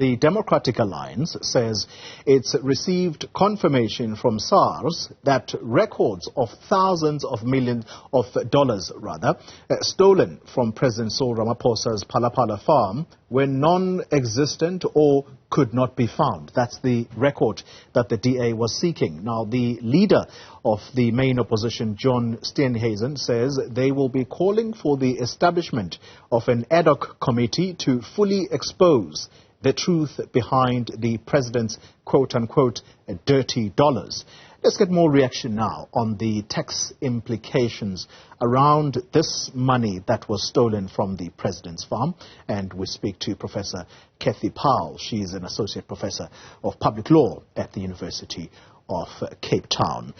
The Democratic Alliance says it's received confirmation from SARS that records of thousands of millions of dollars, stolen from President Cyril Ramaphosa's Phala Phala farm were non-existent or could not be found. That's the record that the DA was seeking. Now, the leader of the main opposition, John Steenhuisen, says they will be calling for the establishment of an ad hoc committee to fully expose the truth behind the president's quote-unquote dirty dollars. Let's get more reaction now on the tax implications around this money that was stolen from the president's farm. And we speak to Professor Cathy Powell. She's an associate professor of public law at the University of Cape Town.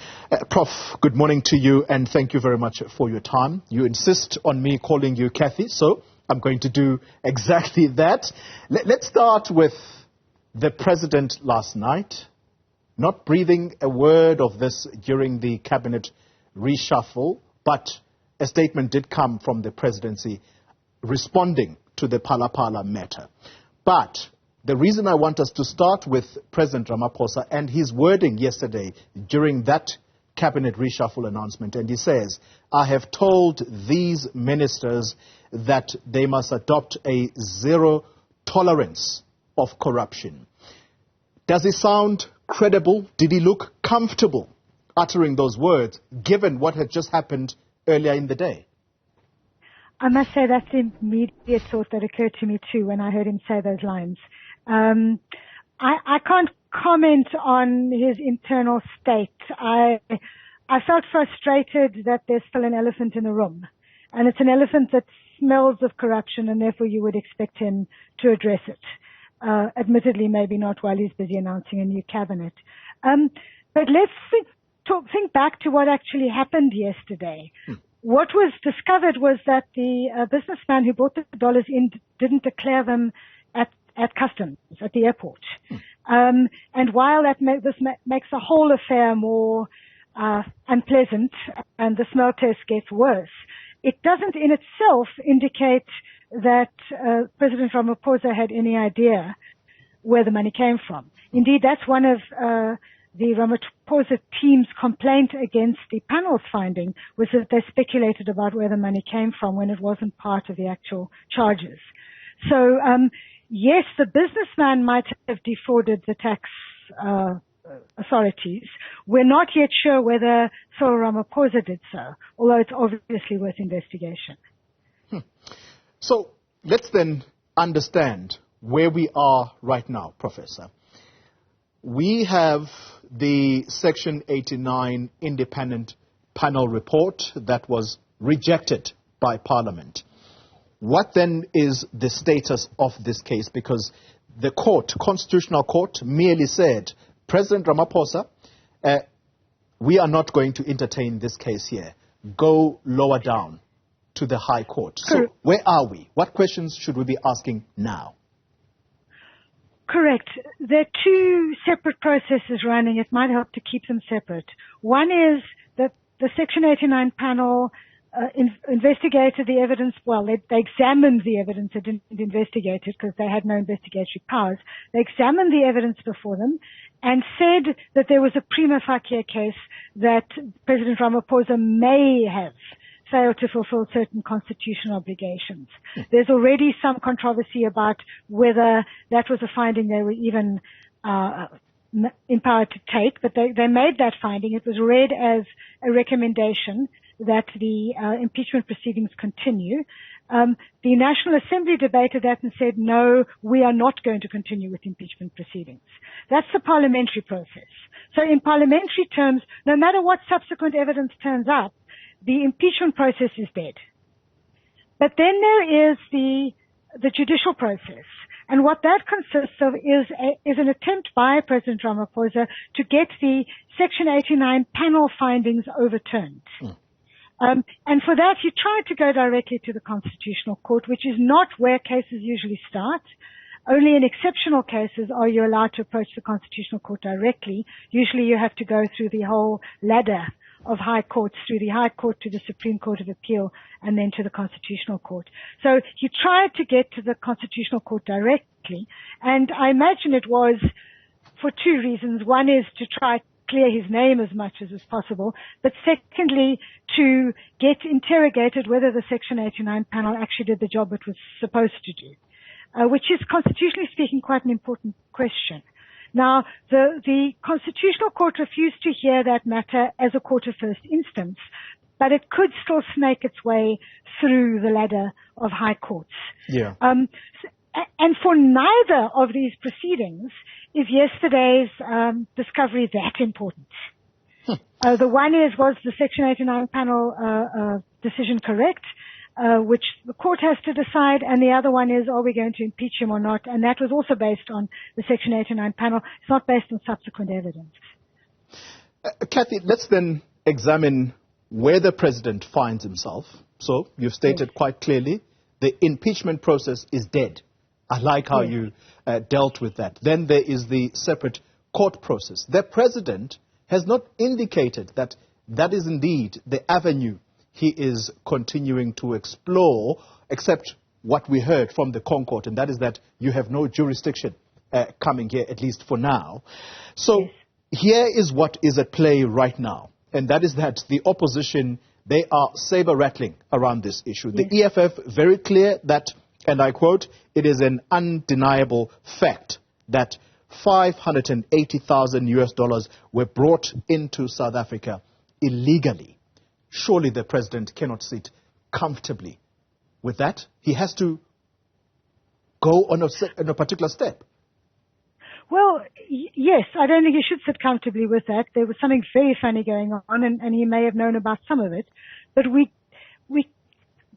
Prof, good morning to you and thank you very much for your time. You insist on me calling you Cathy, so I'm going to do exactly that. Let's start with the president last night, not breathing a word of this during the cabinet reshuffle, but a statement did come from the presidency responding to the Phala Phala matter. But the reason I want us to start with President Ramaphosa and his wording yesterday during that cabinet reshuffle announcement, and he says, I have told these ministers that they must adopt a zero tolerance of corruption. Does it sound credible? Did he look comfortable uttering those words, given what had just happened earlier in the day? I must say that's the immediate thought that occurred to me too when I heard him say those lines. I can't comment on his internal state. I felt frustrated that there's still an elephant in the room. And it's an elephant that smells of corruption, and therefore you would expect him to address it. Admittedly, maybe not while he's busy announcing a new cabinet. But let's think back to what actually happened yesterday. What was discovered was that the businessman who brought the dollars in didn't declare them at customs, at the airport. And while this makes the whole affair more unpleasant and the smell test gets worse, it doesn't in itself indicate that President Ramaphosa had any idea where the money came from. Indeed, that's one of the Ramaphosa team's complaint against the panel's finding, was that they speculated about where the money came from when it wasn't part of the actual charges. So, yes, the businessman might have defrauded the tax authorities. We're not yet sure whether Cyril Ramaphosa did so, although it's obviously worth investigation. So let's then understand where we are right now, Professor. We have the Section 89 independent panel report that was rejected by Parliament. What then is the status of this case? Because the court, Constitutional Court, merely said, President Ramaphosa, we are not going to entertain this case here. Go lower down to the High Court. So where are we? What questions should we be asking now? Correct. There are two separate processes running. It might help to keep them separate. One is that the Section 89 panel investigated the evidence. Well, they examined the evidence. They didn't investigate it because they had no investigatory powers. They examined the evidence before them and said that there was a prima facie case that President Ramaphosa may have failed to fulfill certain constitutional obligations. There's already some controversy about whether that was a finding they were even empowered to take, but they made that finding. It was read as a recommendation that the impeachment proceedings continue. The National Assembly debated that and said, no, we are not going to continue with impeachment proceedings. That's the parliamentary process. So in parliamentary terms, no matter what subsequent evidence turns up, the impeachment process is dead. But then there is the judicial process. And what that consists of is an attempt by President Ramaphosa to get the Section 89 panel findings overturned. And for that, you try to go directly to the Constitutional Court, which is not where cases usually start. Only in exceptional cases are you allowed to approach the Constitutional Court directly. Usually you have to go through the whole ladder of high courts, through the High Court to the Supreme Court of Appeal and then to the Constitutional Court. So he tried to get to the Constitutional Court directly, and I imagine it was for two reasons. One is to try to clear his name as much as was possible, but secondly, to get interrogated whether the Section 89 panel actually did the job it was supposed to do, which is, constitutionally speaking, quite an important question. Now, the Constitutional Court refused to hear that matter as a court of first instance, but it could still snake its way through the ladder of high courts. Yeah. And for neither of these proceedings is yesterday's discovery that important. The one is, was the Section 89 panel decision correct, which the court has to decide, and the other one is, are we going to impeach him or not? And that was also based on the Section 89 panel. It's not based on subsequent evidence. Cathy, let's then examine where the president finds himself. So you've stated quite clearly the impeachment process is dead. I like how you dealt with that. Then there is the separate court process. The president has not indicated that that is indeed the avenue he is continuing to explore, except what we heard from the Concord, and that is that you have no jurisdiction coming here, at least for now. So here is what is at play right now, and that is that the opposition, they are saber-rattling around this issue. The EFF, very clear that, and I quote, it is an undeniable fact that $580,000 were brought into South Africa illegally. Surely the president cannot sit comfortably with that. He has to go on a particular step. Well, yes, I don't think he should sit comfortably with that. There was something very funny going on, and he may have known about some of it. But we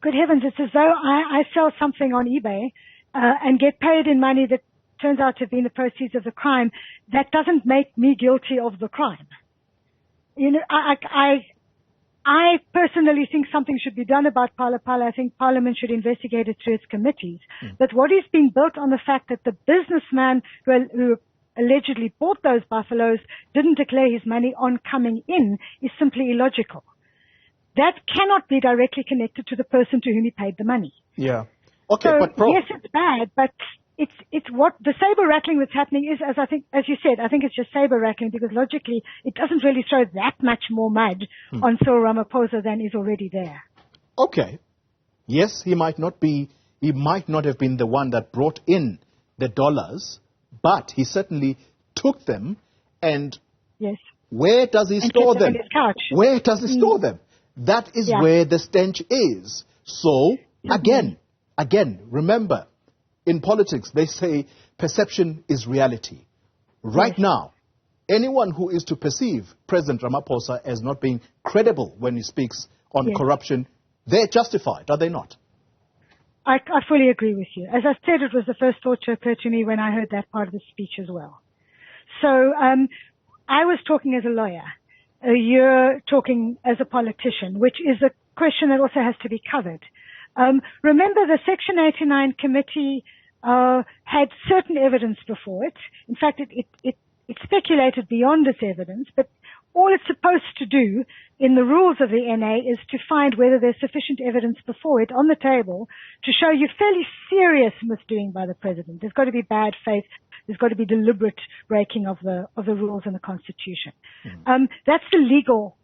good heavens, it's as though I sell something on eBay and get paid in money that turns out to have been the proceeds of the crime. That doesn't make me guilty of the crime. You know, I personally think something should be done about Phala Phala. I think Parliament should investigate it through its committees. But what is being built on the fact that the businessman who allegedly bought those buffaloes didn't declare his money on coming in is simply illogical. That cannot be directly connected to the person to whom he paid the money. Yeah. Okay, so, but yes, it's bad, but it's what the saber rattling that's happening is, as you said, I think it's just saber rattling because logically it doesn't really throw that much more mud on Cyril Ramaphosa than is already there. Okay. Yes, he might not have been the one that brought in the dollars, but he certainly took them, and where does he store them? Where does he store them? That is where the stench is. So, again, remember, in politics, they say perception is reality. Right now, anyone who is to perceive President Ramaphosa as not being credible when he speaks on corruption, they're justified, are they not? I fully agree with you. As I said, it was the first thought to occur to me when I heard that part of the speech as well. So I was talking as a lawyer. You're talking as a politician, which is a question that also has to be covered. Remember, the Section 89 committee had certain evidence before it. In fact, it speculated beyond this evidence, but all it's supposed to do in the rules of the NA is to find whether there's sufficient evidence before it on the table to show you fairly serious misdoing by the president. There's got to be bad faith. There's got to be deliberate breaking of the rules and the Constitution. That's the legal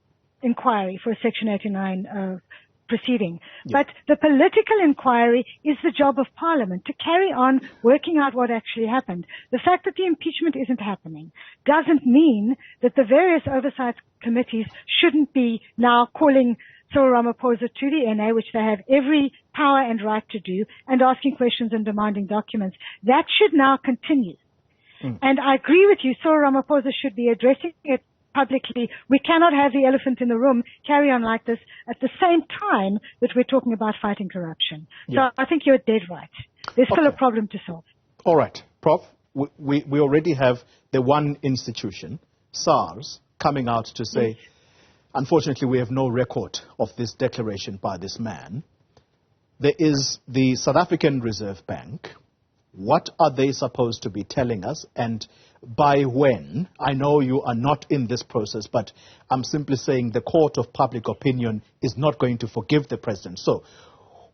inquiry for a Section 89 proceeding. But the political inquiry is the job of Parliament to carry on working out what actually happened. The fact that the impeachment isn't happening doesn't mean that the various oversight committees shouldn't be now calling Cyril Ramaphosa to the NA, which they have every power and right to do, and asking questions and demanding documents. That should now continue. And I agree with you, Cyril Ramaphosa should be addressing it publicly. We cannot have the elephant in the room carry on like this at the same time that we're talking about fighting corruption. So I think you're dead right. There's still a problem to solve. All right. Prof, we already have the one institution, SARS, coming out to say, unfortunately, we have no record of this declaration by this man. There is the South African Reserve Bank, What are they supposed to be telling us, and by when? I know you are not in this process, but I'm simply saying the court of public opinion is not going to forgive the president. So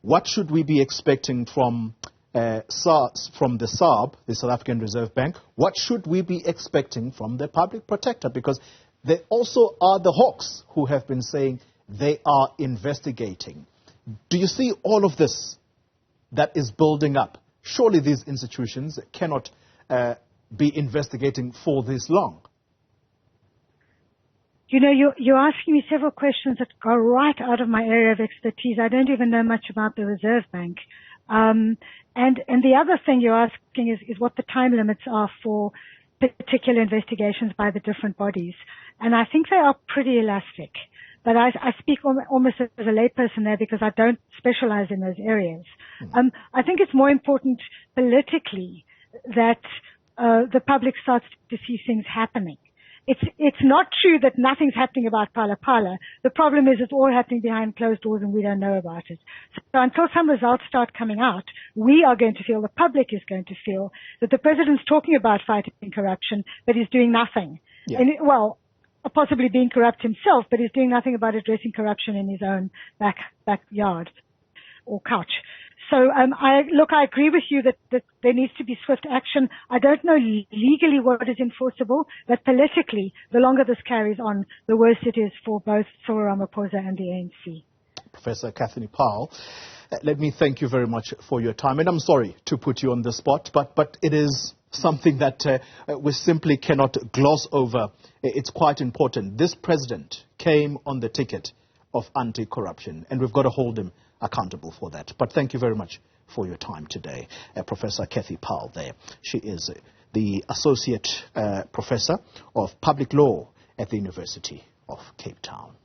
what should we be expecting from SARS, from the SARB, the South African Reserve Bank? What should we be expecting from the public protector? Because there also are the hawks who have been saying they are investigating. Do you see all of this that is building up? Surely these institutions cannot be investigating for this long. You know, you're asking me several questions that go right out of my area of expertise. I don't even know much about the Reserve Bank. And the other thing you're asking is what the time limits are for particular investigations by the different bodies. And I think they are pretty elastic. But I speak almost as a layperson there because I don't specialize in those areas. I think it's more important politically that the public starts to see things happening. It's not true that nothing's happening about Phala Phala. The problem is it's all happening behind closed doors and we don't know about it. So until some results start coming out, we are going to feel, the public is going to feel, that the president's talking about fighting corruption, but he's doing nothing. Yeah. And possibly being corrupt himself, but he's doing nothing about addressing corruption in his own backyard or couch. So, I agree with you that there needs to be swift action. I don't know legally what is enforceable, but politically, the longer this carries on, the worse it is for both Cyril Ramaphosa and the ANC. Professor Cathy Powell, let me thank you very much for your time. And I'm sorry to put you on the spot, but it is something that we simply cannot gloss over. It's quite important. This president came on the ticket of anti-corruption, and we've got to hold him accountable for that. But thank you very much for your time today. Professor Cathy Powell there. She is the Associate Professor of Public Law at the University of Cape Town.